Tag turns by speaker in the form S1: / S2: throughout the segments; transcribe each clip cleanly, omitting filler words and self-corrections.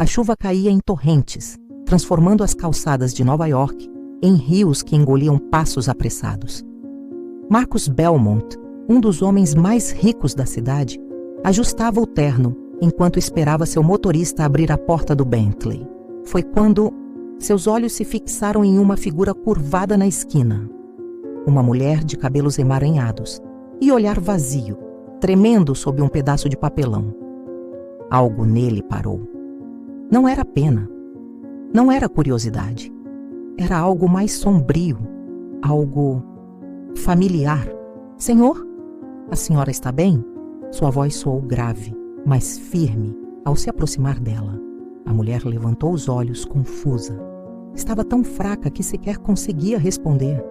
S1: A chuva caía em torrentes, transformando as calçadas de Nova York em rios que engoliam passos apressados. Marcus Belmont, um dos homens mais ricos da cidade, ajustava o terno enquanto esperava seu motorista abrir a porta do Bentley. Foi quando seus olhos se fixaram em uma figura curvada na esquina. Uma mulher de cabelos emaranhados e olhar vazio, tremendo sob um pedaço de papelão. Algo nele parou. Não era pena. Não era curiosidade. Era algo mais sombrio, algo familiar. Senhor, a senhora está bem? Sua voz soou grave, mas firme, ao se aproximar dela. A mulher levantou os olhos, confusa. Estava tão fraca que sequer conseguia responder.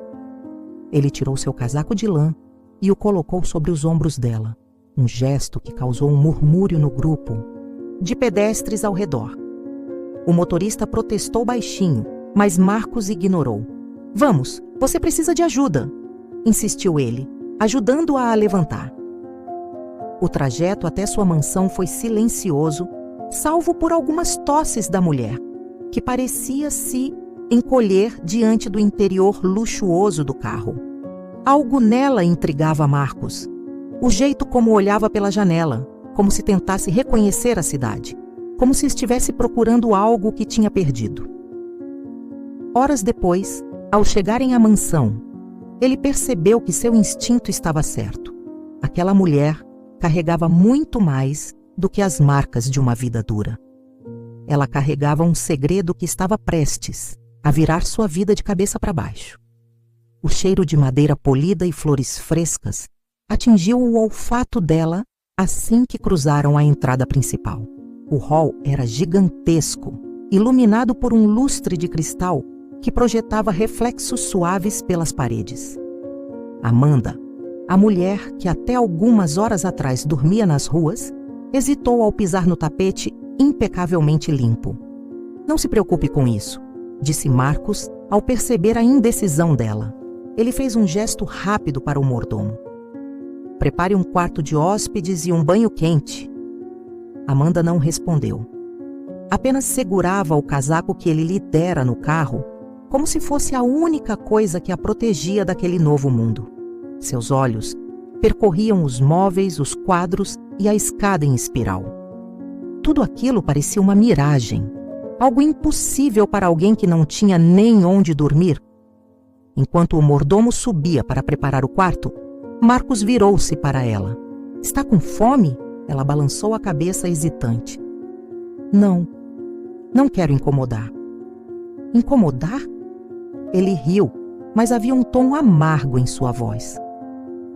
S1: Ele tirou seu casaco de lã e o colocou sobre os ombros dela, um gesto que causou um murmúrio no grupo de pedestres ao redor. O motorista protestou baixinho, mas Marcus ignorou. Vamos, você precisa de ajuda, insistiu ele, ajudando-a a levantar. O trajeto até sua mansão foi silencioso, salvo por algumas tosses da mulher, que parecia se encolher diante do interior luxuoso do carro. Algo nela intrigava Marcus. O jeito como olhava pela janela, como se tentasse reconhecer a cidade, como se estivesse procurando algo que tinha perdido. Horas depois, ao chegarem à mansão, ele percebeu que seu instinto estava certo. Aquela mulher carregava muito mais do que as marcas de uma vida dura. Ela carregava um segredo que estava prestes a virar sua vida de cabeça para baixo. O cheiro de madeira polida e flores frescas atingiu o olfato dela assim que cruzaram a entrada principal. O hall era gigantesco, iluminado por um lustre de cristal que projetava reflexos suaves pelas paredes. Amanda, a mulher que até algumas horas atrás dormia nas ruas, hesitou ao pisar no tapete impecavelmente limpo. Não se preocupe com isso, disse Marcus ao perceber a indecisão dela. Ele fez um gesto rápido para o mordomo. Prepare um quarto de hóspedes e um banho quente. Amanda não respondeu. Apenas segurava o casaco que ele lhe dera no carro, como se fosse a única coisa que a protegia daquele novo mundo. Seus olhos percorriam os móveis, os quadros e a escada em espiral. Tudo aquilo parecia uma miragem, algo impossível para alguém que não tinha nem onde dormir. Enquanto o mordomo subia para preparar o quarto, Marcus virou-se para ela. Está com fome? Ela balançou a cabeça hesitante. Não, não quero incomodar. Incomodar? Ele riu, mas havia um tom amargo em sua voz.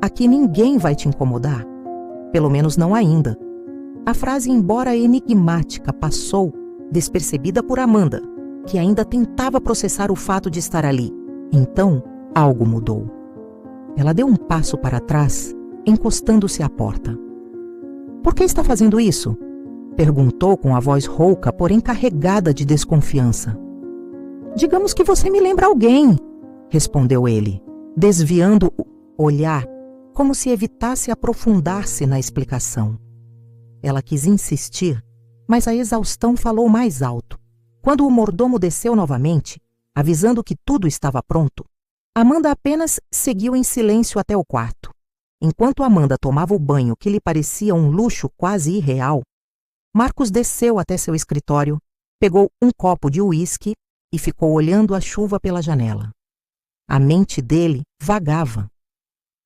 S1: Aqui ninguém vai te incomodar. Pelo menos não ainda. A frase, embora enigmática, passou despercebida por Amanda, que ainda tentava processar o fato de estar ali. Então, algo mudou. Ela deu um passo para trás, encostando-se à porta. Por que está fazendo isso? Perguntou com a voz rouca, porém carregada de desconfiança. Digamos que você me lembra alguém, respondeu ele, desviando o olhar, como se evitasse aprofundar-se na explicação. Ela quis insistir, mas a exaustão falou mais alto. Quando o mordomo desceu novamente, avisando que tudo estava pronto, Amanda apenas seguiu em silêncio até o quarto. Enquanto Amanda tomava o banho que lhe parecia um luxo quase irreal, Marcus desceu até seu escritório, pegou um copo de uísque e ficou olhando a chuva pela janela. A mente dele vagava.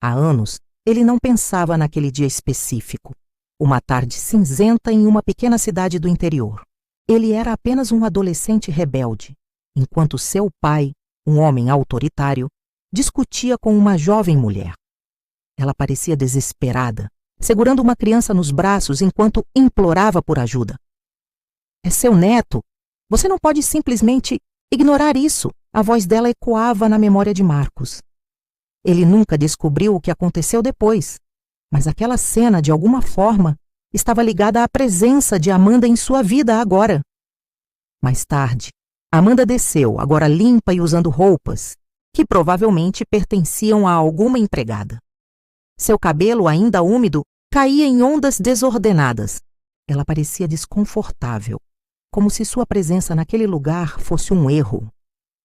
S1: Há anos, ele não pensava naquele dia específico, uma tarde cinzenta em uma pequena cidade do interior. Ele era apenas um adolescente rebelde, enquanto seu pai, um homem autoritário, discutia com uma jovem mulher. Ela parecia desesperada, segurando uma criança nos braços enquanto implorava por ajuda. É seu neto. Você não pode simplesmente ignorar isso. A voz dela ecoava na memória de Marcus. Ele nunca descobriu o que aconteceu depois, mas aquela cena, de alguma forma, estava ligada à presença de Amanda em sua vida agora. Mais tarde, Amanda desceu, agora limpa e usando roupas que provavelmente pertenciam a alguma empregada. Seu cabelo, ainda úmido, caía em ondas desordenadas. Ela parecia desconfortável. como se sua presença naquele lugar fosse um erro.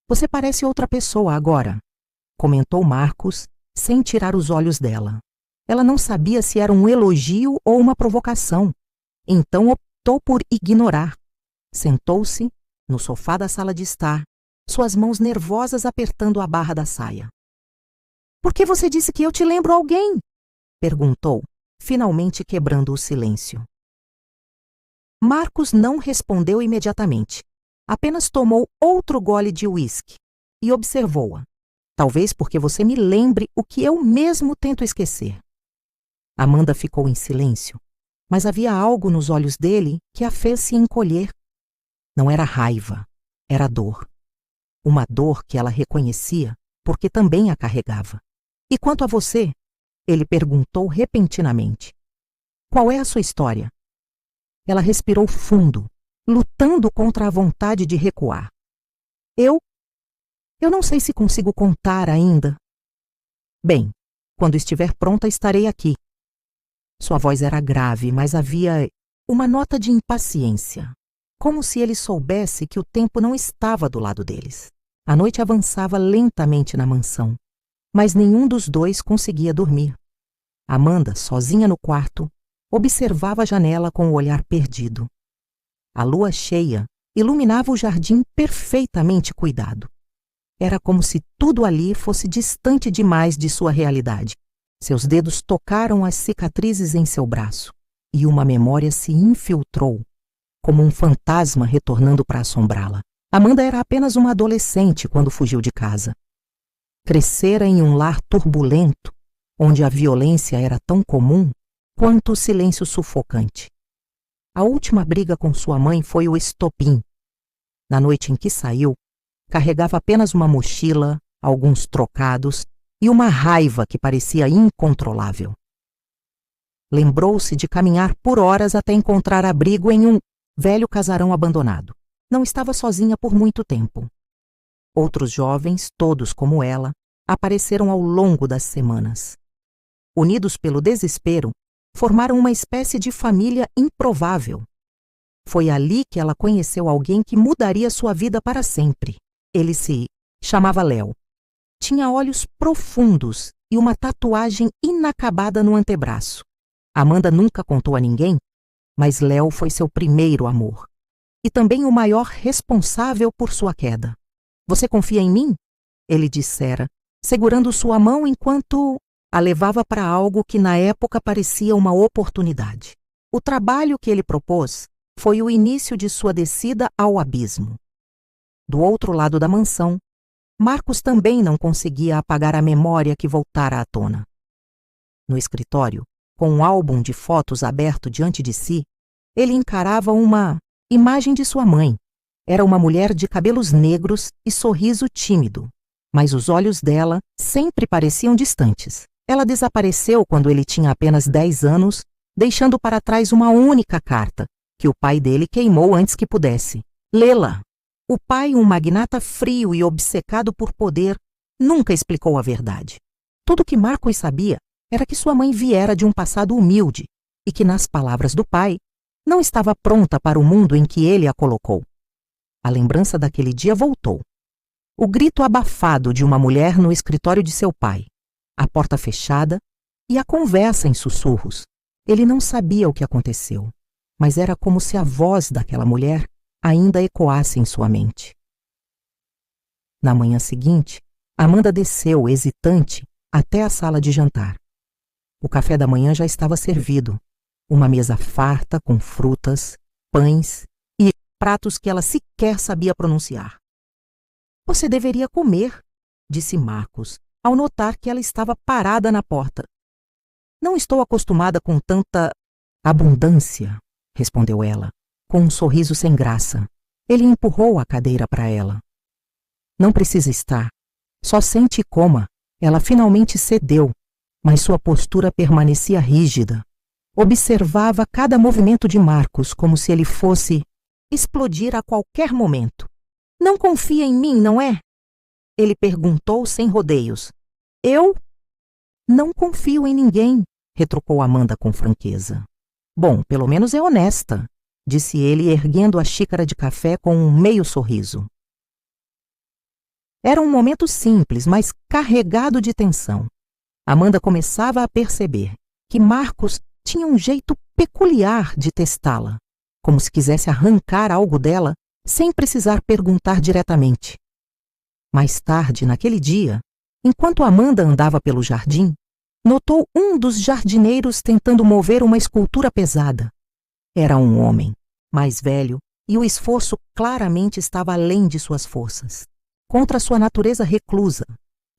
S1: Você parece outra pessoa agora, comentou Marcos, sem tirar os olhos dela. Ela não sabia se era um elogio ou uma provocação, então optou por ignorar. Sentou-se no sofá da sala de estar, suas mãos nervosas apertando a barra da saia. Por que você disse que eu te lembro alguém? Perguntou, finalmente quebrando o silêncio. Marcos não respondeu imediatamente. Apenas tomou outro gole de uísque e observou-a. Talvez porque você me lembre o que eu mesmo tento esquecer. Amanda ficou em silêncio, mas havia algo nos olhos dele que a fez se encolher. Não era raiva, era dor. Uma dor que ela reconhecia porque também a carregava. E quanto a você? Ele perguntou repentinamente. Qual é a sua história? Ela respirou fundo, lutando contra a vontade de recuar. Eu não sei se consigo contar ainda. Bem, quando estiver pronta estarei aqui. Sua voz era grave, mas havia uma nota de impaciência, como se ele soubesse que o tempo não estava do lado deles. A noite avançava lentamente na mansão, mas nenhum dos dois conseguia dormir. Amanda, sozinha no quarto, observava a janela com o olhar perdido. A lua cheia iluminava o jardim perfeitamente cuidado. Era como se tudo ali fosse distante demais de sua realidade. Seus dedos tocaram as cicatrizes em seu braço, e uma memória se infiltrou, como um fantasma retornando para assombrá-la. Amanda era apenas uma adolescente quando fugiu de casa. Crescera em um lar turbulento, onde a violência era tão comum quanto o silêncio sufocante. A última briga com sua mãe foi o estopim. Na noite em que saiu, carregava apenas uma mochila, alguns trocados e uma raiva que parecia incontrolável. Lembrou-se de caminhar por horas até encontrar abrigo em um velho casarão abandonado. Não estava sozinha por muito tempo. Outros jovens, todos como ela, apareceram ao longo das semanas. Unidos pelo desespero, formaram uma espécie de família improvável. Foi ali que ela conheceu alguém que mudaria sua vida para sempre. Ele se chamava Léo. Tinha olhos profundos e uma tatuagem inacabada no antebraço. Amanda nunca contou a ninguém, mas Léo foi seu primeiro amor. E também o maior responsável por sua queda. Você confia em mim? Ele dissera, segurando sua mão enquanto a levava para algo que na época parecia uma oportunidade. O trabalho que ele propôs foi o início de sua descida ao abismo. Do outro lado da mansão, Marcos também não conseguia apagar a memória que voltara à tona. No escritório, com um álbum de fotos aberto diante de si, ele encarava uma imagem de sua mãe. Era uma mulher de cabelos negros e sorriso tímido, mas os olhos dela sempre pareciam distantes. Ela desapareceu quando ele tinha apenas 10 anos, deixando para trás uma única carta, que o pai dele queimou antes que pudesse lê-la. O pai, um magnata frio e obcecado por poder, nunca explicou a verdade. Tudo o que Marcos sabia era que sua mãe viera de um passado humilde e que, nas palavras do pai, não estava pronta para o mundo em que ele a colocou. A lembrança daquele dia voltou. O grito abafado de uma mulher no escritório de seu pai, a porta fechada e a conversa em sussurros. Ele não sabia o que aconteceu, mas era como se a voz daquela mulher ainda ecoasse em sua mente. Na manhã seguinte, Amanda desceu, hesitante, até a sala de jantar. O café da manhã já estava servido. Uma mesa farta com frutas, pães e pratos que ela sequer sabia pronunciar. Você deveria comer, disse Marcos, ao notar que ela estava parada na porta. Não estou acostumada com tanta abundância, respondeu ela, com um sorriso sem graça. Ele empurrou a cadeira para ela. Não precisa estar. Só sente e coma. Ela finalmente cedeu, mas sua postura permanecia rígida. Observava cada movimento de Marcos como se ele fosse explodir a qualquer momento. Não confia em mim, não é? Ele perguntou sem rodeios. Eu? Não confio em ninguém, retrucou Amanda com franqueza. Bom, pelo menos é honesta. disse ele, erguendo a xícara de café com um meio sorriso. Era um momento simples, mas carregado de tensão. Amanda começava a perceber que Marcos tinha um jeito peculiar de testá-la, como se quisesse arrancar algo dela sem precisar perguntar diretamente. Mais tarde, naquele dia, enquanto Amanda andava pelo jardim, notou um dos jardineiros tentando mover uma escultura pesada. Era um homem, mais velho, e o esforço claramente estava além de suas forças. Contra sua natureza reclusa,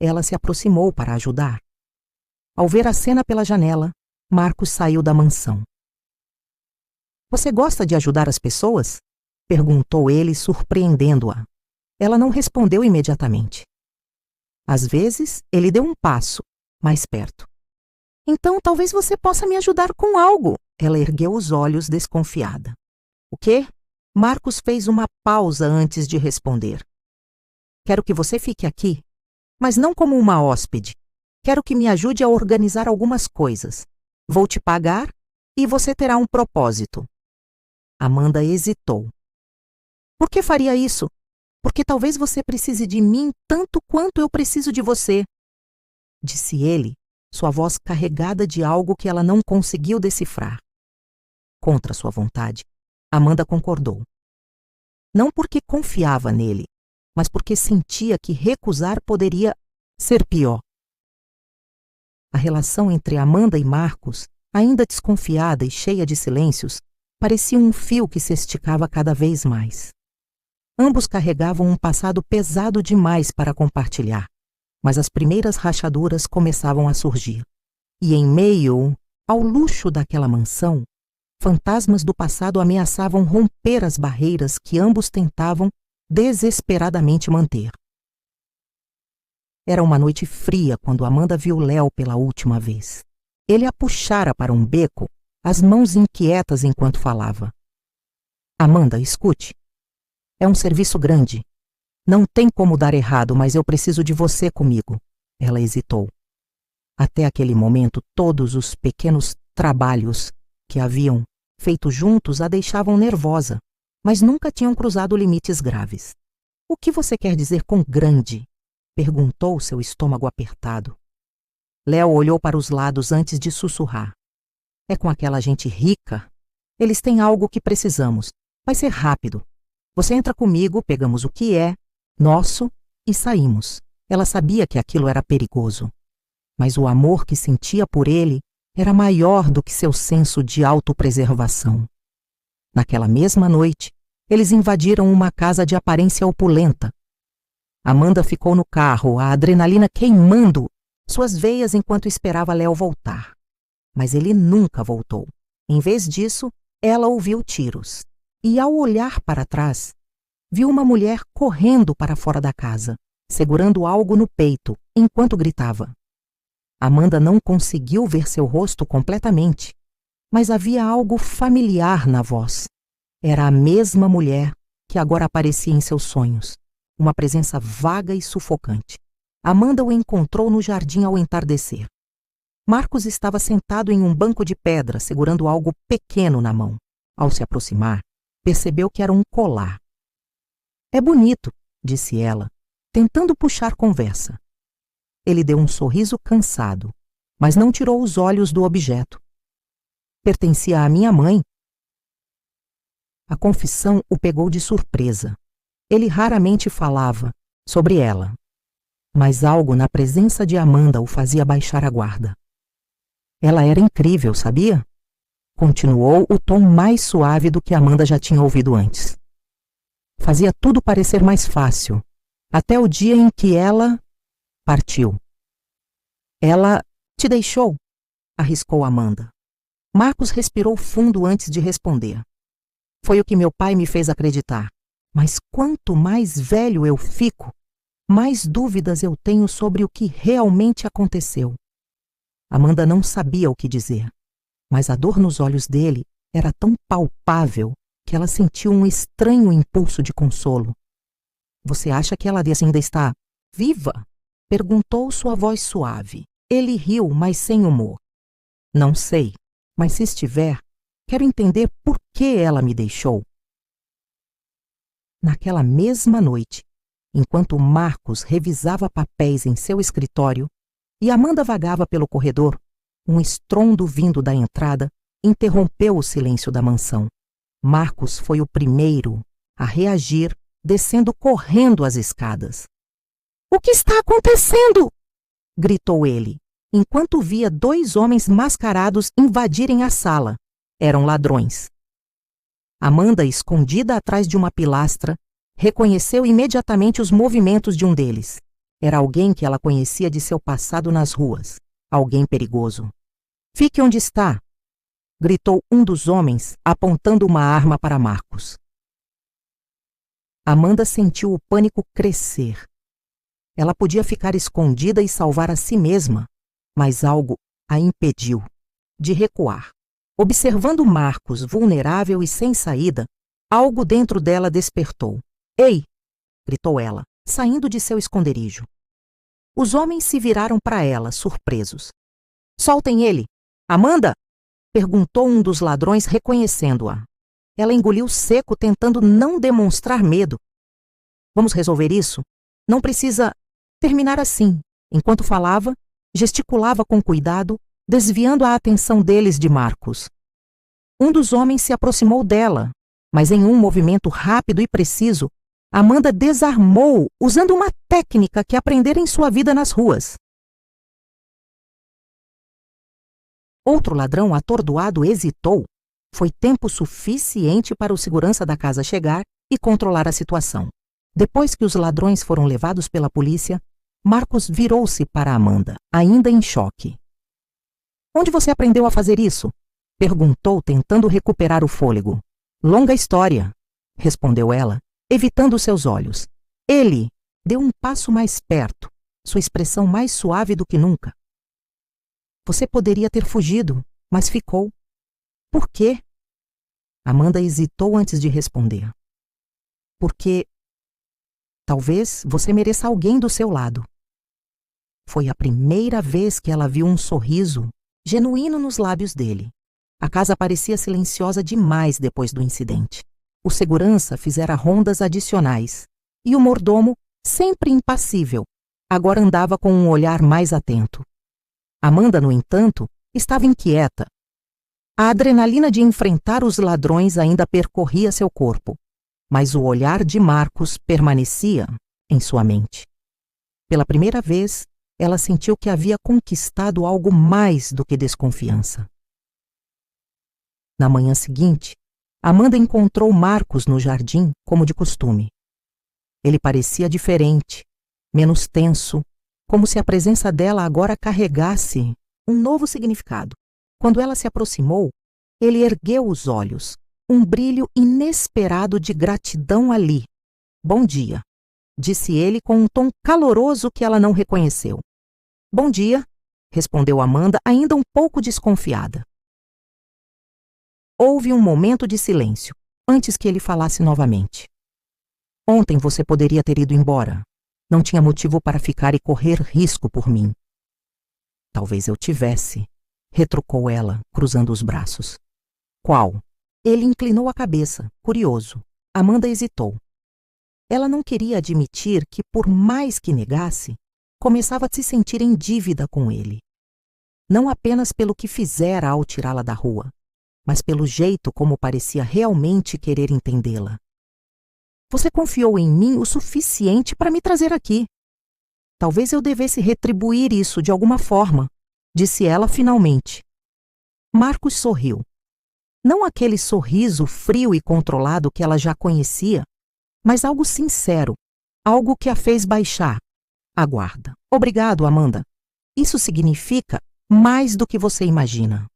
S1: ela se aproximou para ajudar. Ao ver a cena pela janela, Marcos saiu da mansão. "Você gosta de ajudar as pessoas?" perguntou ele, surpreendendo-a. Ela não respondeu imediatamente. Às vezes, ele deu um passo mais perto. "Então, talvez você possa me ajudar com algo." Ela ergueu os olhos, desconfiada. "O quê?" Marcos fez uma pausa antes de responder. "Quero que você fique aqui, mas não como uma hóspede. Quero que me ajude a organizar algumas coisas. Vou te pagar e você terá um propósito." Amanda hesitou. "Por que faria isso?" "Porque talvez você precise de mim tanto quanto eu preciso de você", disse ele, sua voz carregada de algo que ela não conseguiu decifrar. Contra sua vontade, Amanda concordou. Não porque confiava nele, mas porque sentia que recusar poderia ser pior. A relação entre Amanda e Marcos, ainda desconfiada e cheia de silêncios, parecia um fio que se esticava cada vez mais. Ambos carregavam um passado pesado demais para compartilhar, mas as primeiras rachaduras começavam a surgir. E em meio ao luxo daquela mansão, fantasmas do passado ameaçavam romper as barreiras que ambos tentavam desesperadamente manter. Era uma noite fria quando Amanda viu Léo pela última vez. Ele a puxara para um beco, as mãos inquietas enquanto falava. "Amanda, escute. É um serviço grande. Não tem como dar errado, mas eu preciso de você comigo." Ela hesitou. Até aquele momento, todos os pequenos trabalhos que haviam feito juntos a deixavam nervosa, mas nunca tinham cruzado limites graves. "O que você quer dizer com grande?" perguntou, seu estômago apertado. Léo olhou para os lados antes de sussurrar. "É com aquela gente rica. Eles têm algo que precisamos. Vai ser rápido. Você entra comigo, pegamos o que é nosso e saímos." Ela sabia que aquilo era perigoso, mas o amor que sentia por ele era maior do que seu senso de autopreservação. Naquela mesma noite, eles invadiram uma casa de aparência opulenta. Amanda ficou no carro, a adrenalina queimando suas veias enquanto esperava Léo voltar. Mas ele nunca voltou. Em vez disso, ela ouviu tiros. E ao olhar para trás, viu uma mulher correndo para fora da casa, segurando algo no peito, enquanto gritava. Amanda não conseguiu ver seu rosto completamente, mas havia algo familiar na voz. Era a mesma mulher que agora aparecia em seus sonhos, uma presença vaga e sufocante. Amanda o encontrou no jardim ao entardecer. Marcos estava sentado em um banco de pedra, segurando algo pequeno na mão. Ao se aproximar, percebeu que era um colar. "É bonito", disse ela, tentando puxar conversa. Ele deu um sorriso cansado, mas não tirou os olhos do objeto. "Pertencia à minha mãe." A confissão o pegou de surpresa. Ele raramente falava sobre ela, mas algo na presença de Amanda o fazia baixar a guarda. "Ela era incrível, sabia?" continuou, o tom mais suave do que Amanda já tinha ouvido antes. "Fazia tudo parecer mais fácil, até o dia em que ela partiu." "Ela te deixou?" arriscou Amanda. Marcos respirou fundo antes de responder. "Foi o que meu pai me fez acreditar. Mas quanto mais velho eu fico, mais dúvidas eu tenho sobre o que realmente aconteceu." Amanda não sabia o que dizer, mas a dor nos olhos dele era tão palpável que ela sentiu um estranho impulso de consolo. "Você acha que ela ainda está viva?" perguntou sua voz suave. Ele riu, mas sem humor. "Não sei, mas se estiver, quero entender por que ela me deixou? Naquela mesma noite, enquanto Marcos revisava papéis em seu escritório e Amanda vagava pelo corredor, um estrondo vindo da entrada interrompeu o silêncio da mansão. Marcos foi o primeiro a reagir, descendo correndo as escadas. "O que está acontecendo?" gritou ele, enquanto via 2 homens mascarados invadirem a sala. Eram ladrões. Amanda, escondida atrás de uma pilastra, reconheceu imediatamente os movimentos de um deles. Era alguém que ela conhecia de seu passado nas ruas. Alguém perigoso. "Fique onde está!" gritou um dos homens, apontando uma arma para Marcos. Amanda sentiu o pânico crescer. Ela podia ficar escondida e salvar a si mesma, mas algo a impediu de recuar. Observando Marcos vulnerável e sem saída, algo dentro dela despertou. "Ei!" gritou ela, saindo de seu esconderijo. Os homens se viraram para ela, surpresos. "Soltem ele! Amanda!" perguntou um dos ladrões, reconhecendo-a. Ela engoliu seco, tentando não demonstrar medo. "Vamos resolver isso? Não precisa terminar assim." Enquanto falava, gesticulava com cuidado, desviando a atenção deles de Marcos. Um dos homens se aproximou dela, mas em um movimento rápido e preciso, Amanda desarmou usando uma técnica que aprendera em sua vida nas ruas. Outro ladrão atordoado hesitou. Foi tempo suficiente para o segurança da casa chegar e controlar a situação. Depois que os ladrões foram levados pela polícia, Marcos virou-se para Amanda, ainda em choque. "Onde você aprendeu a fazer isso?" perguntou, tentando recuperar o fôlego. "Longa história", respondeu ela, evitando seus olhos. Ele deu um passo mais perto, sua expressão mais suave do que nunca. "Você poderia ter fugido, mas ficou. Por quê?" Amanda hesitou antes de responder. "Porque talvez você mereça alguém do seu lado." Foi a primeira vez que ela viu um sorriso genuíno nos lábios dele. A casa parecia silenciosa demais depois do incidente. O segurança fizera rondas adicionais e o mordomo, sempre impassível, agora andava com um olhar mais atento. Amanda, no entanto, estava inquieta. A adrenalina de enfrentar os ladrões ainda percorria seu corpo, mas o olhar de Marcos permanecia em sua mente. Pela primeira vez, ela sentiu que havia conquistado algo mais do que desconfiança. Na manhã seguinte, Amanda encontrou Marcos no jardim, como de costume. Ele parecia diferente, menos tenso, como se a presença dela agora carregasse um novo significado. Quando ela se aproximou, ele ergueu os olhos, um brilho inesperado de gratidão ali. "Bom dia", disse ele com um tom caloroso que ela não reconheceu. "Bom dia", respondeu Amanda, ainda um pouco desconfiada. Houve um momento de silêncio, antes que ele falasse novamente. "Ontem você poderia ter ido embora. Não tinha motivo para ficar e correr risco por mim." "Talvez eu tivesse", retrucou ela, cruzando os braços. "Qual?" Ele inclinou a cabeça, curioso. Amanda hesitou. Ela não queria admitir que, por mais que negasse, começava a se sentir em dívida com ele. Não apenas pelo que fizera ao tirá-la da rua, mas pelo jeito como parecia realmente querer entendê-la. "Você confiou em mim o suficiente para me trazer aqui. Talvez eu devesse retribuir isso de alguma forma", disse ela finalmente. Marcos sorriu. Não aquele sorriso frio e controlado que ela já conhecia, mas algo sincero, algo que a fez baixar a guarda. "Obrigado, Amanda. Isso significa mais do que você imagina."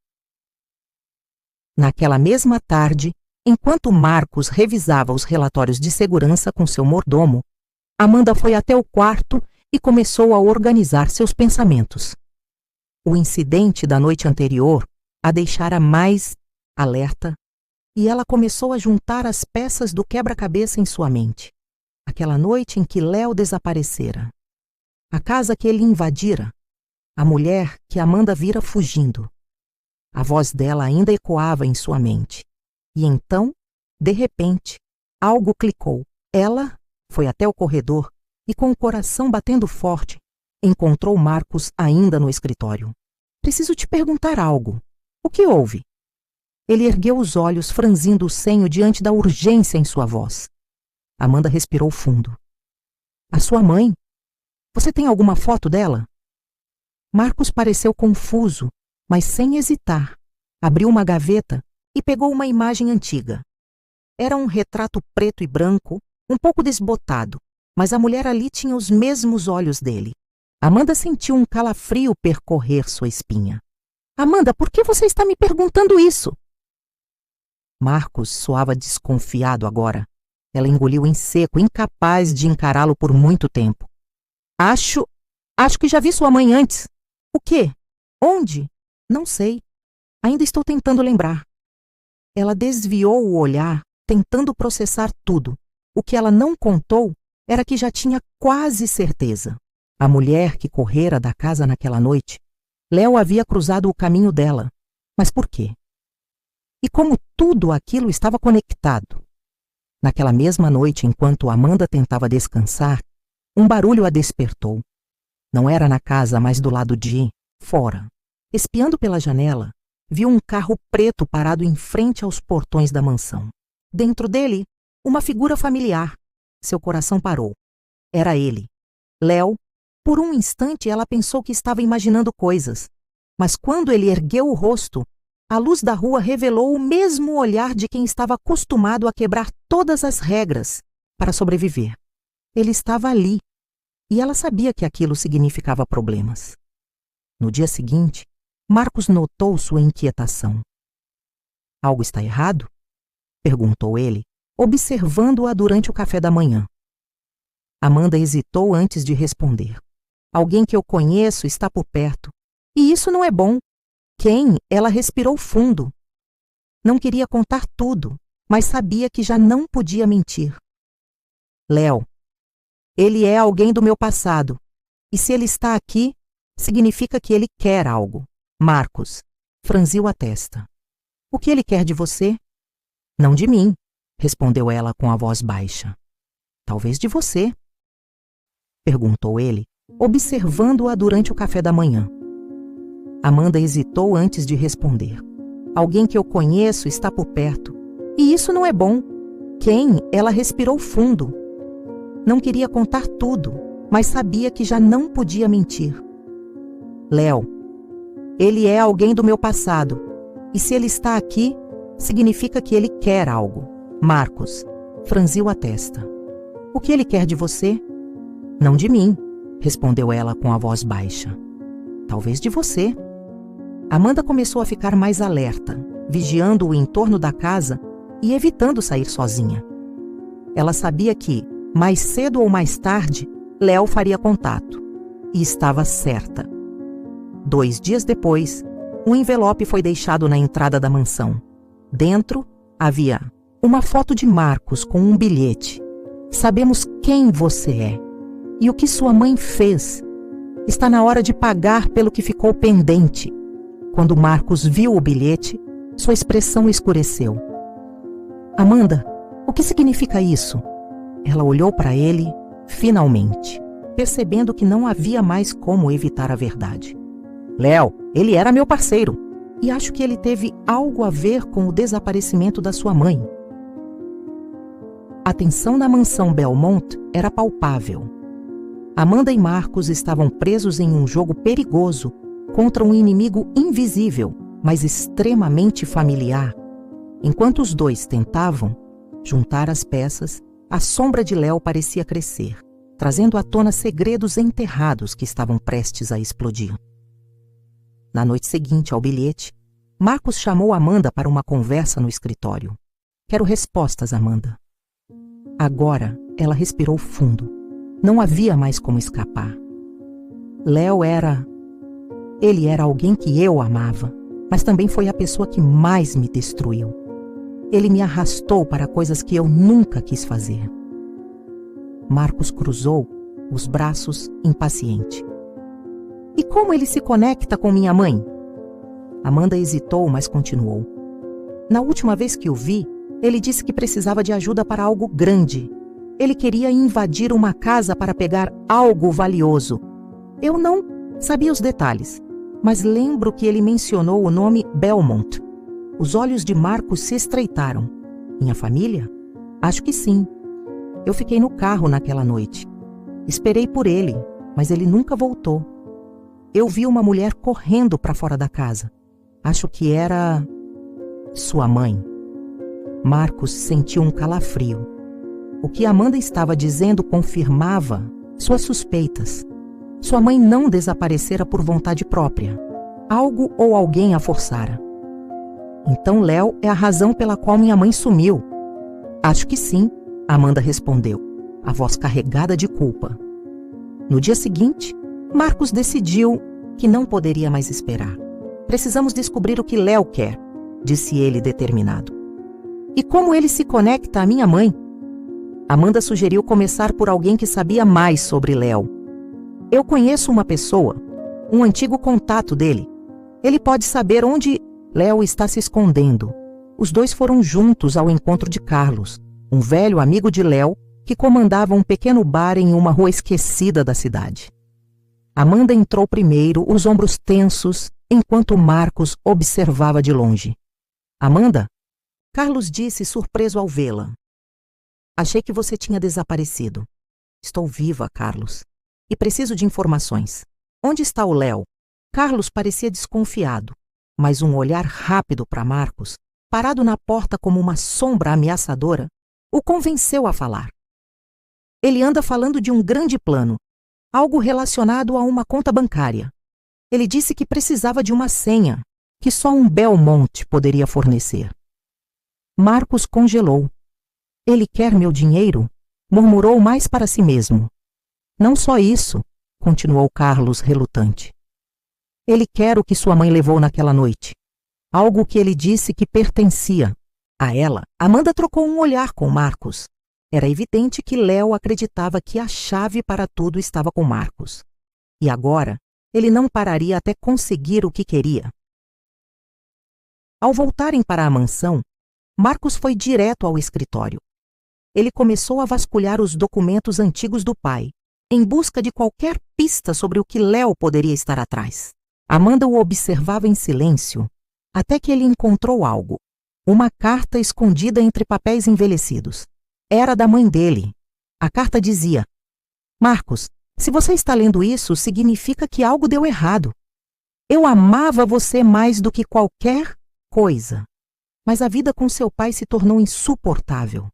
S1: Naquela mesma tarde, enquanto Marcos revisava os relatórios de segurança com seu mordomo, Amanda foi até o quarto e começou a organizar seus pensamentos. O incidente da noite anterior a deixara mais alerta, e ela começou a juntar as peças do quebra-cabeça em sua mente. Aquela noite em que Léo desaparecera. A casa que ele invadira. A mulher que Amanda vira fugindo. A voz dela ainda ecoava em sua mente. E então, de repente, algo clicou. Ela foi até o corredor e, com o coração batendo forte, encontrou Marcos ainda no escritório. Preciso te perguntar algo. O que houve? Ele ergueu os olhos, franzindo o senho diante da urgência em sua voz. Amanda respirou fundo. A sua mãe? Você tem alguma foto dela? Marcos pareceu confuso, mas sem hesitar. Abriu uma gaveta e pegou uma imagem antiga. Era um retrato preto e branco, um pouco desbotado, mas a mulher ali tinha os mesmos olhos dele. Amanda sentiu um calafrio percorrer sua espinha. Amanda, por que você está me perguntando isso? Marcos soava desconfiado agora. Ela engoliu em seco, incapaz de encará-lo por muito tempo. Acho que já vi sua mãe antes. O quê? Onde? Não sei. Ainda estou tentando lembrar. Ela desviou o olhar, tentando processar tudo. O que ela não contou era que já tinha quase certeza. A mulher que correra da casa naquela noite, Léo havia cruzado o caminho dela. Mas por quê? E como tudo aquilo estava conectado? Naquela mesma noite, enquanto Amanda tentava descansar, um barulho a despertou. Não era na casa, mas do lado de fora. Espiando pela janela, viu um carro preto parado em frente aos portões da mansão. Dentro dele, uma figura familiar. Seu coração parou. Era ele, Léo. Por um instante, ela pensou que estava imaginando coisas. Mas quando ele ergueu o rosto, a luz da rua revelou o mesmo olhar de quem estava acostumado a quebrar todas as regras para sobreviver. Ele estava ali, e ela sabia que aquilo significava problemas. No dia seguinte, Marcos notou sua inquietação. Algo está errado? Perguntou ele, observando-a durante o café da manhã. Amanda hesitou antes de responder. Alguém que eu conheço está por perto, e isso não é bom. Quem? Ela respirou fundo. Não queria contar tudo, mas sabia que já não podia mentir. Léo. Ele é alguém do meu passado, e se ele está aqui, significa que ele quer algo. Marcos franziu a testa. O que ele quer de você? Não de mim, respondeu ela com a voz baixa. Talvez de você, perguntou ele, observando-a durante o café da manhã. Amanda hesitou antes de responder. Alguém que eu conheço está por perto, e isso não é bom. Quem? Ela respirou fundo. Não queria contar tudo, mas sabia que já não podia mentir. Léo. Ele é alguém do meu passado, e se ele está aqui, significa que ele quer algo. Marcos franziu a testa. O que ele quer de você? Não de mim, respondeu ela com a voz baixa. Talvez de você. Amanda começou a ficar mais alerta, vigiando o entorno da casa e evitando sair sozinha. Ela sabia que, mais cedo ou mais tarde, Léo faria contato. E estava certa. 2 dias depois, um envelope foi deixado na entrada da mansão. Dentro, havia uma foto de Marcos com um bilhete. Sabemos quem você é e o que sua mãe fez. Está na hora de pagar pelo que ficou pendente. Quando Marcos viu o bilhete, sua expressão escureceu. Amanda, o que significa isso? Ela olhou para ele, finalmente, percebendo que não havia mais como evitar a verdade. Léo, ele era meu parceiro, e acho que ele teve algo a ver com o desaparecimento da sua mãe. A tensão na mansão Belmont era palpável. Amanda e Marcos estavam presos em um jogo perigoso contra um inimigo invisível, mas extremamente familiar. Enquanto os dois tentavam juntar as peças, a sombra de Léo parecia crescer, trazendo à tona segredos enterrados que estavam prestes a explodir. Na noite seguinte ao bilhete, Marcos chamou Amanda para uma conversa no escritório. Quero respostas, Amanda. Agora, ela respirou fundo. Não havia mais como escapar. Léo era... Ele era alguém que eu amava, mas também foi a pessoa que mais me destruiu. Ele me arrastou para coisas que eu nunca quis fazer. Marcos cruzou os braços, impaciente. E como ele se conecta com minha mãe? Amanda hesitou, mas continuou. Na última vez que o vi, ele disse que precisava de ajuda para algo grande. Ele queria invadir uma casa para pegar algo valioso. Eu não sabia os detalhes, mas lembro que ele mencionou o nome Belmont. Os olhos de Marcos se estreitaram. Minha família? Acho que sim. Eu fiquei no carro naquela noite. Esperei por ele, mas ele nunca voltou. Eu vi uma mulher correndo para fora da casa. Acho que era sua mãe. Marcos sentiu um calafrio. O que Amanda estava dizendo confirmava suas suspeitas. Sua mãe não desaparecera por vontade própria. Algo ou alguém a forçara. Então Léo é a razão pela qual minha mãe sumiu. Acho que sim, Amanda respondeu, a voz carregada de culpa. No dia seguinte, Marcos decidiu que não poderia mais esperar. Precisamos descobrir o que Léo quer, disse ele determinado. E como ele se conecta à minha mãe? Amanda sugeriu começar por alguém que sabia mais sobre Léo. Eu conheço uma pessoa, um antigo contato dele. Ele pode saber onde Léo está se escondendo. Os dois foram juntos ao encontro de Carlos, um velho amigo de Léo que comandava um pequeno bar em uma rua esquecida da cidade. Amanda entrou primeiro, os ombros tensos, enquanto Marcos observava de longe. Amanda? Carlos disse, surpreso ao vê-la. Achei que você tinha desaparecido. Estou viva, Carlos. E preciso de informações. Onde está o Léo? Carlos parecia desconfiado, mas um olhar rápido para Marcos, parado na porta como uma sombra ameaçadora, o convenceu a falar. Ele anda falando de um grande plano, algo relacionado a uma conta bancária. Ele disse que precisava de uma senha, que só um Belmont poderia fornecer. Marcos congelou. Ele quer meu dinheiro? Murmurou mais para si mesmo. Não só isso, continuou Carlos relutante. Ele quer o que sua mãe levou naquela noite. Algo que ele disse que pertencia a ela. Amanda trocou um olhar com Marcos. Era evidente que Léo acreditava que a chave para tudo estava com Marcos. E agora, ele não pararia até conseguir o que queria. Ao voltarem para a mansão, Marcos foi direto ao escritório. Ele começou a vasculhar os documentos antigos do pai, em busca de qualquer pista sobre o que Léo poderia estar atrás. Amanda o observava em silêncio, até que ele encontrou algo. Uma carta escondida entre papéis envelhecidos. Era da mãe dele. A carta dizia: Marcos, se você está lendo isso, significa que algo deu errado. Eu amava você mais do que qualquer coisa, mas a vida com seu pai se tornou insuportável.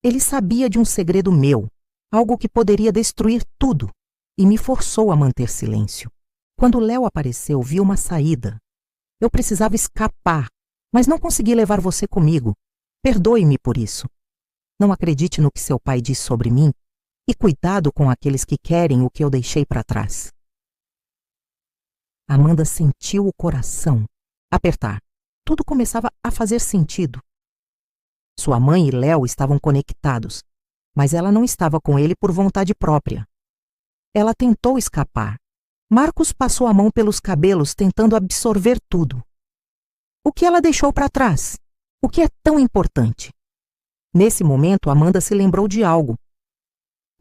S1: Ele sabia de um segredo meu, algo que poderia destruir tudo, e me forçou a manter silêncio. Quando Léo apareceu, vi uma saída. Eu precisava escapar, mas não consegui levar você comigo. Perdoe-me por isso. Não acredite no que seu pai diz sobre mim, e cuidado com aqueles que querem o que eu deixei para trás. Amanda sentiu o coração apertar. Tudo começava a fazer sentido. Sua mãe e Léo estavam conectados, mas ela não estava com ele por vontade própria. Ela tentou escapar. Marcos passou a mão pelos cabelos, tentando absorver tudo. O que ela deixou para trás? O que é tão importante? Nesse momento, Amanda se lembrou de algo.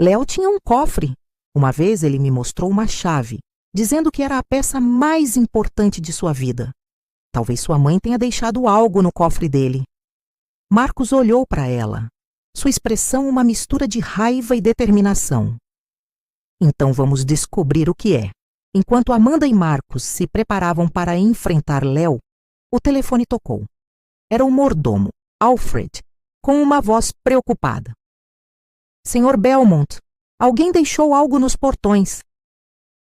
S1: Léo tinha um cofre. Uma vez ele me mostrou uma chave, dizendo que era a peça mais importante de sua vida. Talvez sua mãe tenha deixado algo no cofre dele. Marcos olhou para ela. Sua expressão uma mistura de raiva e determinação. Então vamos descobrir o que é. Enquanto Amanda e Marcos se preparavam para enfrentar Léo, o telefone tocou. Era o mordomo, Alfred, com uma voz preocupada. Senhor Belmont, alguém deixou algo nos portões.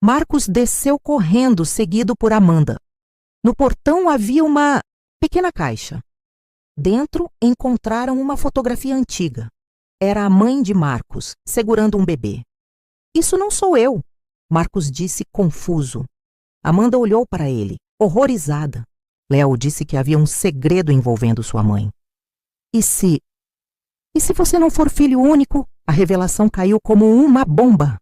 S1: Marcos desceu correndo, seguido por Amanda. No portão havia uma pequena caixa. Dentro encontraram uma fotografia antiga. Era a mãe de Marcos, segurando um bebê. Isso não sou eu, Marcos disse confuso. Amanda olhou para ele, horrorizada. Léo disse que havia um segredo envolvendo sua mãe. E se você não for filho único? A revelação caiu como uma bomba.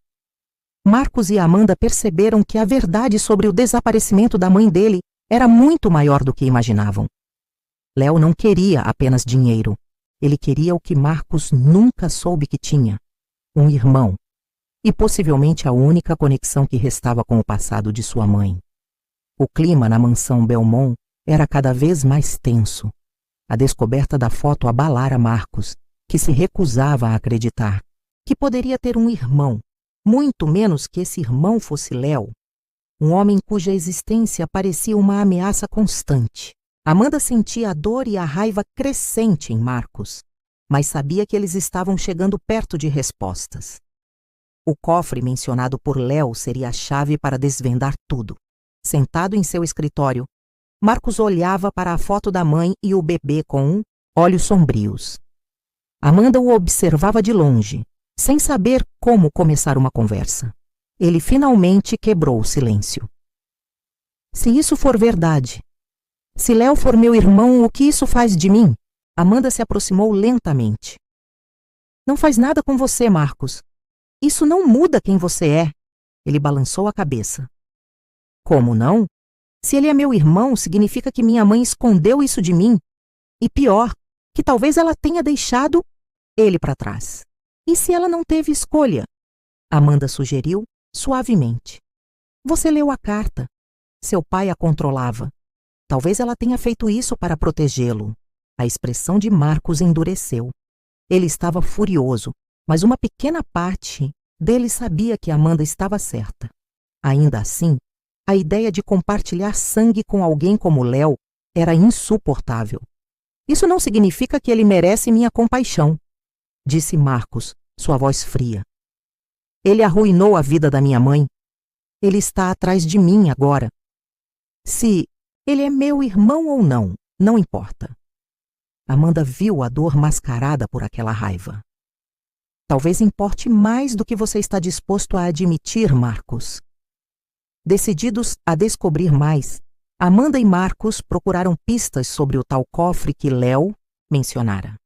S1: Marcos e Amanda perceberam que a verdade sobre o desaparecimento da mãe dele era muito maior do que imaginavam. Léo não queria apenas dinheiro. Ele queria o que Marcos nunca soube que tinha: um irmão. E possivelmente a única conexão que restava com o passado de sua mãe. O clima na mansão Belmont era cada vez mais tenso. A descoberta da foto abalara Marcos, que se recusava a acreditar que poderia ter um irmão, muito menos que esse irmão fosse Léo, um homem cuja existência parecia uma ameaça constante. Amanda sentia a dor e a raiva crescente em Marcos, mas sabia que eles estavam chegando perto de respostas. O cofre mencionado por Léo seria a chave para desvendar tudo. Sentado em seu escritório, Marcos olhava para a foto da mãe e o bebê com olhos sombrios. Amanda o observava de longe, sem saber como começar uma conversa. Ele finalmente quebrou o silêncio. Se isso for verdade, se Léo for meu irmão, o que isso faz de mim? Amanda se aproximou lentamente. Não faz nada com você, Marcos. Isso não muda quem você é. Ele balançou a cabeça. Como não? Se ele é meu irmão, significa que minha mãe escondeu isso de mim. E pior, que talvez ela tenha deixado ele para trás. E se ela não teve escolha? Amanda sugeriu suavemente. Você leu a carta. Seu pai a controlava. Talvez ela tenha feito isso para protegê-lo. A expressão de Marcos endureceu. Ele estava furioso, mas uma pequena parte dele sabia que Amanda estava certa. Ainda assim, a ideia de compartilhar sangue com alguém como Léo era insuportável. Isso não significa que ele merece minha compaixão, disse Marcos, sua voz fria. Ele arruinou a vida da minha mãe. Ele está atrás de mim agora. Se ele é meu irmão ou não, não importa. Amanda viu a dor mascarada por aquela raiva. Talvez importe mais do que você está disposto a admitir, Marcos. Decididos a descobrir mais, Amanda e Marcos procuraram pistas sobre o tal cofre que Léo mencionara.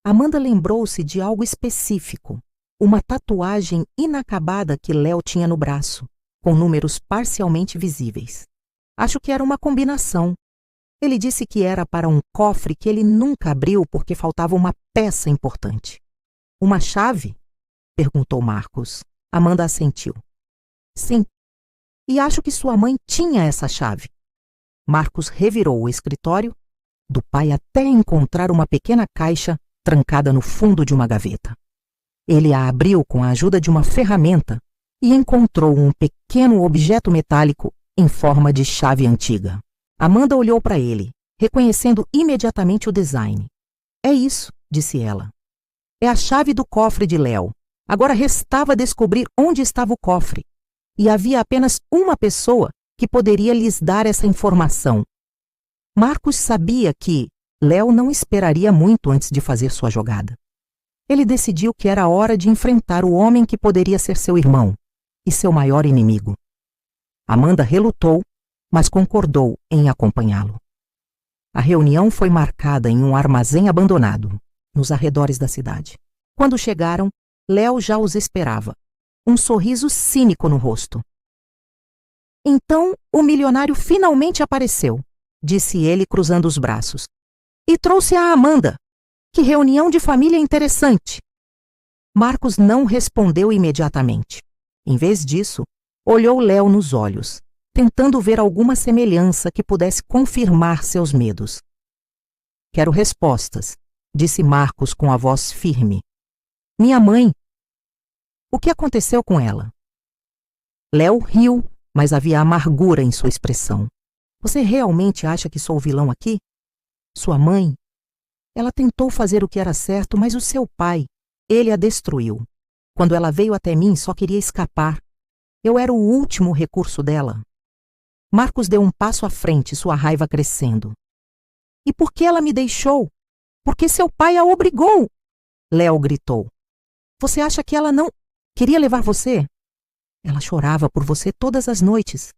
S1: Amanda lembrou-se de algo específico, uma tatuagem inacabada que Léo tinha no braço, com números parcialmente visíveis. Acho que era uma combinação. Ele disse que era para um cofre que ele nunca abriu porque faltava uma peça importante. Uma chave? Perguntou Marcos. Amanda assentiu. Sim. E acho que sua mãe tinha essa chave. Marcos revirou o escritório do pai até encontrar uma pequena caixa trancada no fundo de uma gaveta. Ele a abriu com a ajuda de uma ferramenta e encontrou um pequeno objeto metálico em forma de chave antiga. Amanda olhou para ele, reconhecendo imediatamente o design. É isso, disse ela. É a chave do cofre de Léo. Agora restava descobrir onde estava o cofre. E havia apenas uma pessoa que poderia lhes dar essa informação. Marcos sabia que Léo não esperaria muito antes de fazer sua jogada. Ele decidiu que era hora de enfrentar o homem que poderia ser seu irmão e seu maior inimigo. Amanda relutou, mas concordou em acompanhá-lo. A reunião foi marcada em um armazém abandonado, nos arredores da cidade. Quando chegaram, Léo já os esperava, um sorriso cínico no rosto. Então, o milionário finalmente apareceu, disse ele cruzando os braços. E trouxe a Amanda. Que reunião de família interessante. Marcos não respondeu imediatamente. Em vez disso, olhou Léo nos olhos, tentando ver alguma semelhança que pudesse confirmar seus medos. Quero respostas, disse Marcos com a voz firme. Minha mãe. O que aconteceu com ela? Léo riu, mas havia amargura em sua expressão. Você realmente acha que sou o vilão aqui? Sua mãe? Ela tentou fazer o que era certo, mas o seu pai, ele a destruiu. Quando ela veio até mim, só queria escapar. Eu era o último recurso dela. Marcos deu um passo à frente, sua raiva crescendo. E por que ela me deixou? Porque seu pai a obrigou! Léo gritou. Você acha que ela não queria levar você? Ela chorava por você todas as noites,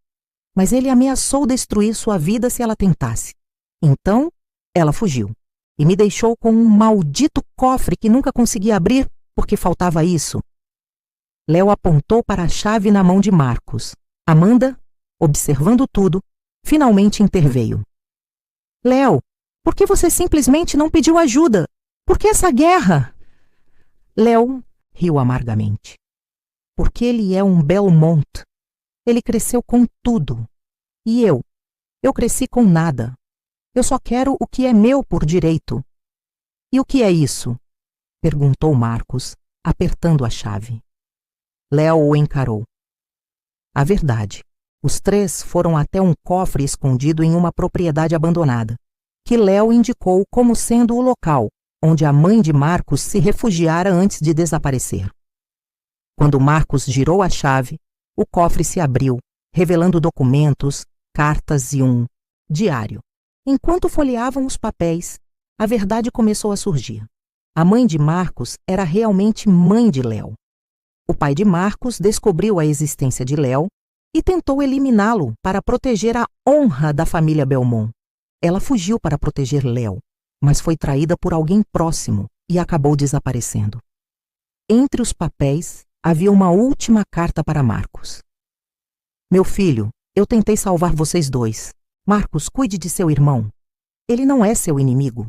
S1: mas ele ameaçou destruir sua vida se ela tentasse. Então, ela fugiu e me deixou com um maldito cofre que nunca consegui abrir porque faltava isso. Léo apontou para a chave na mão de Marcos. Amanda, observando tudo, finalmente interveio. Léo, Por que você simplesmente não pediu ajuda? Por que essa guerra? Léo riu amargamente. Porque ele é um Belmont. Ele cresceu com tudo. E eu cresci com nada. Eu só quero o que é meu por direito. E o que é isso? Perguntou Marcos, apertando a chave. Léo o encarou. A verdade. Os três foram até um cofre escondido em uma propriedade abandonada, que Léo indicou como sendo o local onde a mãe de Marcos se refugiara antes de desaparecer. Quando Marcos girou a chave, o cofre se abriu, revelando documentos, cartas e um diário. Enquanto folheavam os papéis, a verdade começou a surgir. A mãe de Marcos era realmente mãe de Léo. O pai de Marcos descobriu a existência de Léo e tentou eliminá-lo para proteger a honra da família Belmont. Ela fugiu para proteger Léo, mas foi traída por alguém próximo e acabou desaparecendo. Entre os papéis, havia uma última carta para Marcos. Meu filho, eu tentei salvar vocês dois. Marcos, cuide de seu irmão. Ele não é seu inimigo.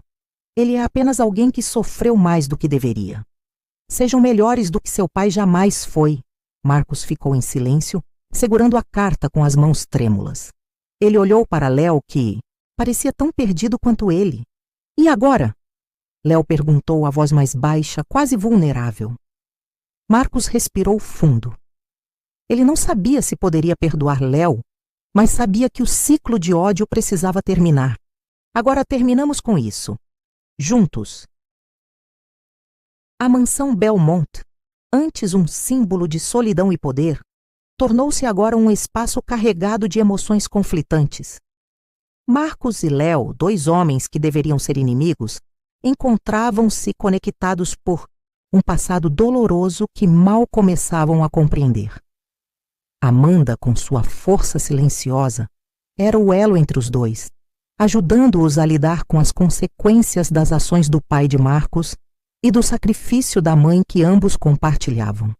S1: Ele é apenas alguém que sofreu mais do que deveria. Sejam melhores do que seu pai jamais foi. Marcos ficou em silêncio, segurando a carta com as mãos trêmulas. Ele olhou para Léo, que parecia tão perdido quanto ele. E agora? Léo perguntou a voz mais baixa, quase vulnerável. Marcos respirou fundo. Ele não sabia se poderia perdoar Léo, mas sabia que o ciclo de ódio precisava terminar. Agora terminamos com isso. Juntos. A mansão Belmont, antes um símbolo de solidão e poder, tornou-se agora um espaço carregado de emoções conflitantes. Marcos e Léo, dois homens que deveriam ser inimigos, encontravam-se conectados por um passado doloroso que mal começavam a compreender. Amanda, com sua força silenciosa, era o elo entre os dois, ajudando-os a lidar com as consequências das ações do pai de Marcos e do sacrifício da mãe que ambos compartilhavam.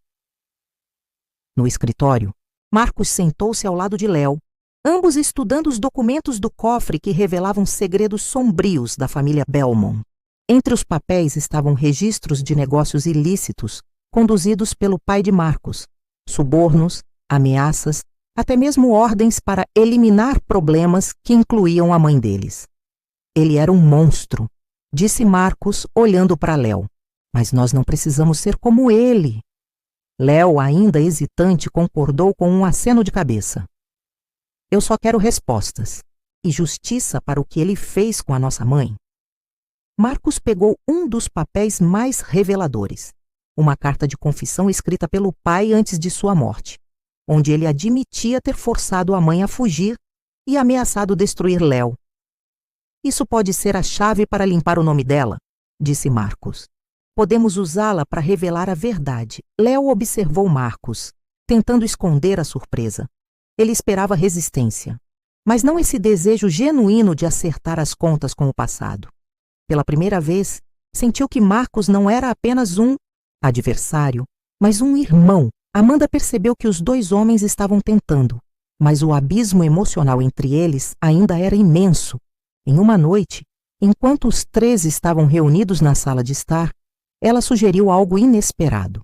S1: No escritório, Marcos sentou-se ao lado de Léo, ambos estudando os documentos do cofre que revelavam segredos sombrios da família Belmont. Entre os papéis estavam registros de negócios ilícitos conduzidos pelo pai de Marcos, subornos, ameaças, até mesmo ordens para eliminar problemas que incluíam a mãe deles. Ele era um monstro, disse Marcos, olhando para Léo. Mas nós não precisamos ser como ele. Léo, ainda hesitante, concordou com um aceno de cabeça. Eu só quero respostas e justiça para o que ele fez com a nossa mãe. Marcos pegou um dos papéis mais reveladores, uma carta de confissão escrita pelo pai antes de sua morte, onde ele admitia ter forçado a mãe a fugir e ameaçado destruir Léo. Isso pode ser a chave para limpar o nome dela, disse Marcos. Podemos usá-la para revelar a verdade. Léo observou Marcos, tentando esconder a surpresa. Ele esperava resistência, mas não esse desejo genuíno de acertar as contas com o passado. Pela primeira vez, sentiu que Marcos não era apenas um adversário, mas um irmão. Amanda percebeu que os dois homens estavam tentando, mas o abismo emocional entre eles ainda era imenso. Em uma noite, enquanto os três estavam reunidos na sala de estar, ela sugeriu algo inesperado.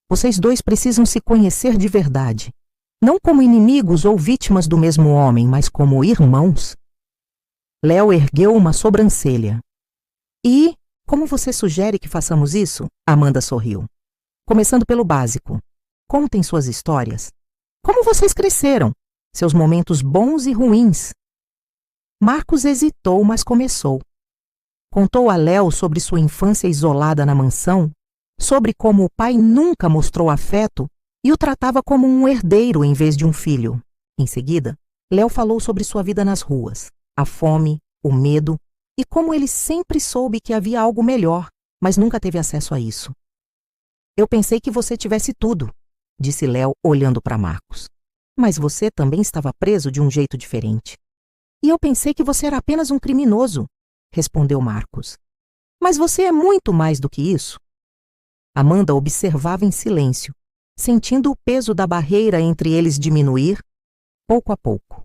S1: Vocês dois precisam se conhecer de verdade, não como inimigos ou vítimas do mesmo homem, mas como irmãos. Léo ergueu uma sobrancelha. E, como você sugere que façamos isso? Amanda sorriu. Começando pelo básico. Contem suas histórias. Como vocês cresceram? Seus momentos bons e ruins. Marcos hesitou, mas começou. Contou a Léo sobre sua infância isolada na mansão, sobre como o pai nunca mostrou afeto e o tratava como um herdeiro em vez de um filho. Em seguida, Léo falou sobre sua vida nas ruas, a fome, o medo e como ele sempre soube que havia algo melhor, mas nunca teve acesso a isso. Eu pensei que você tivesse tudo, disse Léo olhando para Marcos. Mas você também estava preso de um jeito diferente. E eu pensei que você era apenas um criminoso, respondeu Marcos. Mas você é muito mais do que isso. Amanda observava em silêncio, sentindo o peso da barreira entre eles diminuir, pouco a pouco.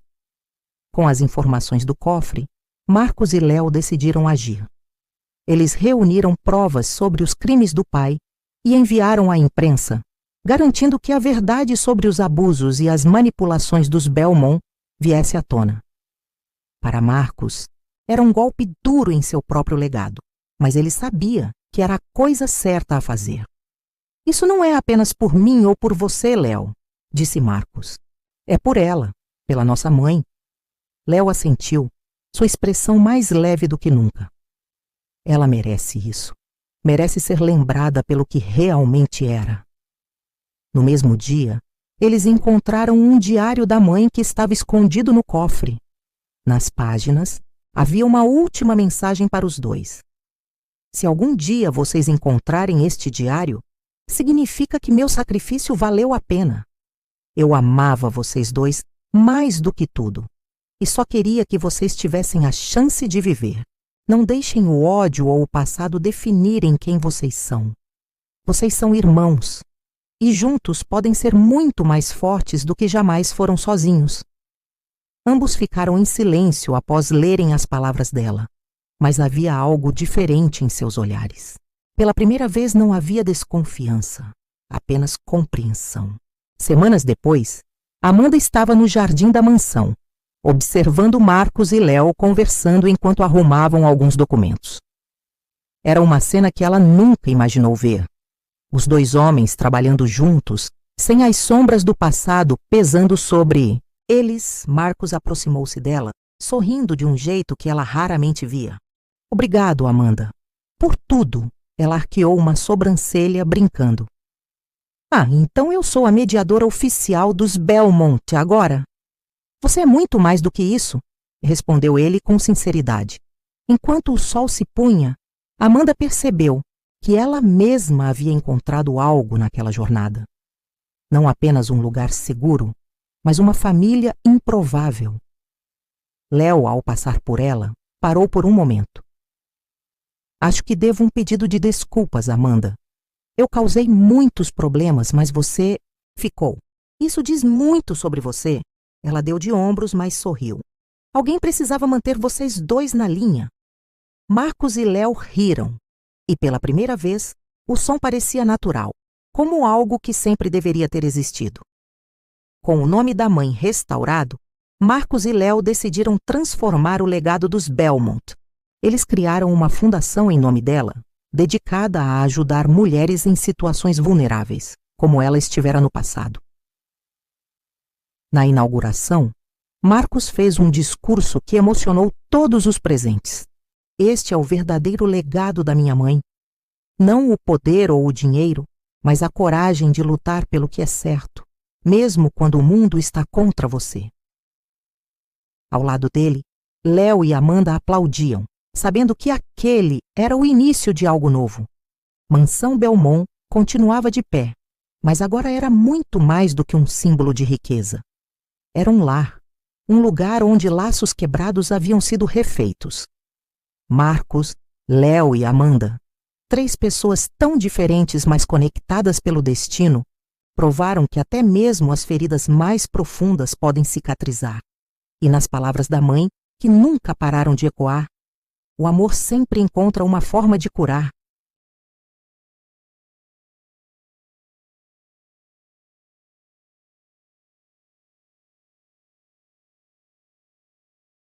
S1: Com as informações do cofre, Marcos e Léo decidiram agir. Eles reuniram provas sobre os crimes do pai e enviaram à imprensa, garantindo que a verdade sobre os abusos e as manipulações dos Belmont viesse à tona. Para Marcos, era um golpe duro em seu próprio legado, mas ele sabia que era a coisa certa a fazer. Isso não é apenas por mim ou por você, Léo, disse Marcos. É por ela, pela nossa mãe. Léo assentiu, sua expressão mais leve do que nunca. Ela merece isso. Merece ser lembrada pelo que realmente era. No mesmo dia, eles encontraram um diário da mãe que estava escondido no cofre. Nas páginas, havia uma última mensagem para os dois. Se algum dia vocês encontrarem este diário, significa que meu sacrifício valeu a pena. Eu amava vocês dois mais do que tudo, e só queria que vocês tivessem a chance de viver. Não deixem o ódio ou o passado definirem quem vocês são. Vocês são irmãos, e juntos podem ser muito mais fortes do que jamais foram sozinhos. Ambos ficaram em silêncio após lerem as palavras dela, mas havia algo diferente em seus olhares. Pela primeira vez não havia desconfiança, apenas compreensão. Semanas depois, Amanda estava no jardim da mansão, observando Marcos e Léo conversando enquanto arrumavam alguns documentos. Era uma cena que ela nunca imaginou ver. Os dois homens trabalhando juntos, sem as sombras do passado pesando sobre eles. Marcos aproximou-se dela, sorrindo de um jeito que ela raramente via. Obrigado, Amanda. Por tudo. Ela arqueou uma sobrancelha, brincando. Ah, então eu sou a mediadora oficial dos Belmont agora? Você é muito mais do que isso, respondeu ele com sinceridade. Enquanto o sol se punha, Amanda percebeu que ela mesma havia encontrado algo naquela jornada. Não apenas um lugar seguro, mas uma família improvável. Léo, ao passar por ela, parou por um momento. Acho que devo um pedido de desculpas, Amanda. Eu causei muitos problemas, mas você ficou. Isso diz muito sobre você. Ela deu de ombros, mas sorriu. Alguém precisava manter vocês dois na linha. Marcos e Léo riram, e pela primeira vez, o som parecia natural, como algo que sempre deveria ter existido. Com o nome da mãe restaurado, Marcos e Léo decidiram transformar o legado dos Belmont. Eles criaram uma fundação em nome dela, dedicada a ajudar mulheres em situações vulneráveis, como ela estivera no passado. Na inauguração, Marcos fez um discurso que emocionou todos os presentes. Este é o verdadeiro legado da minha mãe. Não o poder ou o dinheiro, mas a coragem de lutar pelo que é certo, mesmo quando o mundo está contra você. Ao lado dele, Léo e Amanda aplaudiam, sabendo que aquele era o início de algo novo. Mansão Belmont continuava de pé, mas agora era muito mais do que um símbolo de riqueza. Era um lar, um lugar onde laços quebrados haviam sido refeitos. Marcos, Léo e Amanda, 3 pessoas tão diferentes, mas conectadas pelo destino, provaram que até mesmo as feridas mais profundas podem cicatrizar. E nas palavras da mãe, que nunca pararam de ecoar, o amor sempre encontra uma forma de curar,